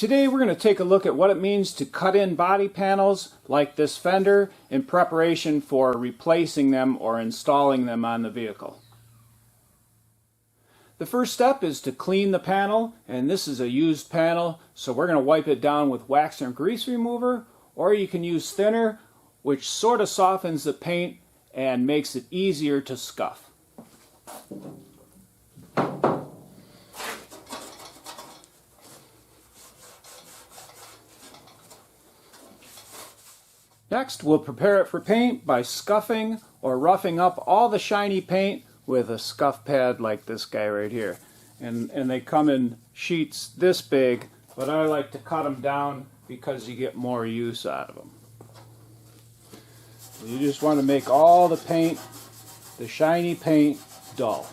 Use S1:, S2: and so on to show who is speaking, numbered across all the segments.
S1: Today we're going to take a look at what it means to cut in body panels like this fender in preparation for replacing them or installing them on the vehicle. The first step is to clean the panel, and this is a used panel, so we're going to wipe it down with wax and grease remover, or you can use thinner, which sort of softens the paint and makes it easier to scuff. Next, we'll prepare it for paint by scuffing or roughing up all the shiny paint with a scuff pad like this guy right here. And they come in sheets this big, but I like to cut them down because you get more use out of them. You just want to make all the paint, the shiny paint, dull.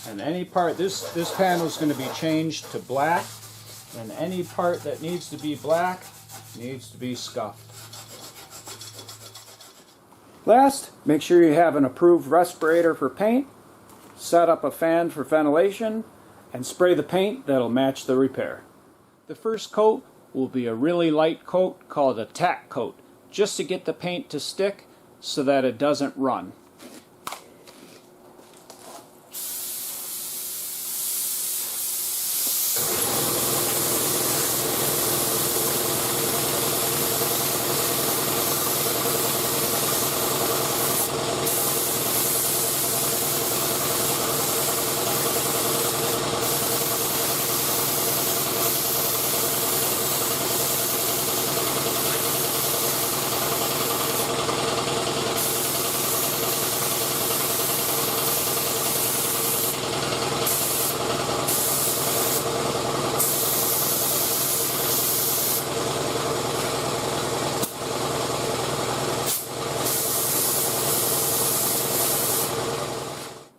S1: And any part, this panel is going to be changed to black. And any part that needs to be black needs to be scuffed. Last, make sure you have an approved respirator for paint, set up a fan for ventilation, and spray the paint that'll match the repair. The first coat will be a really light coat called a tack coat, just to get the paint to stick so that it doesn't run.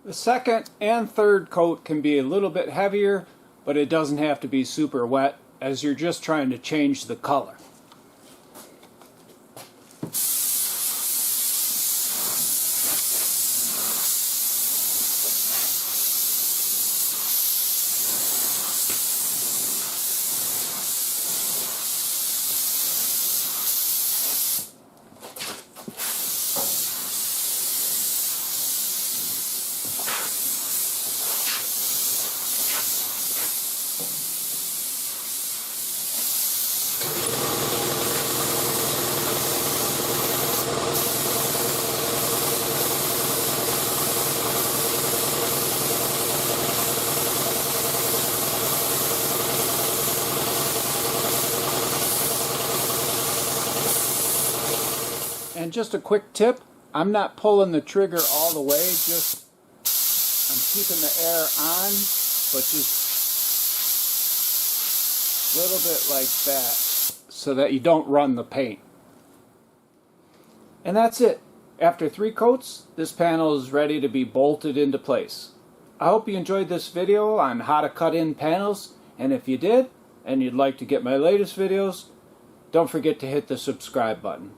S1: The second and third coat can be a little bit heavier, but it doesn't have to be super wet, as you're just trying to change the color. And just a quick tip, I'm not pulling the trigger all the way, just I'm keeping the air on, but just a little bit like that so that you don't run the paint. And that's it. After 3 coats, this panel is ready to be bolted into place. I hope you enjoyed this video on how to cut in panels, and if you did, and you'd like to get my latest videos, don't forget to hit the subscribe button.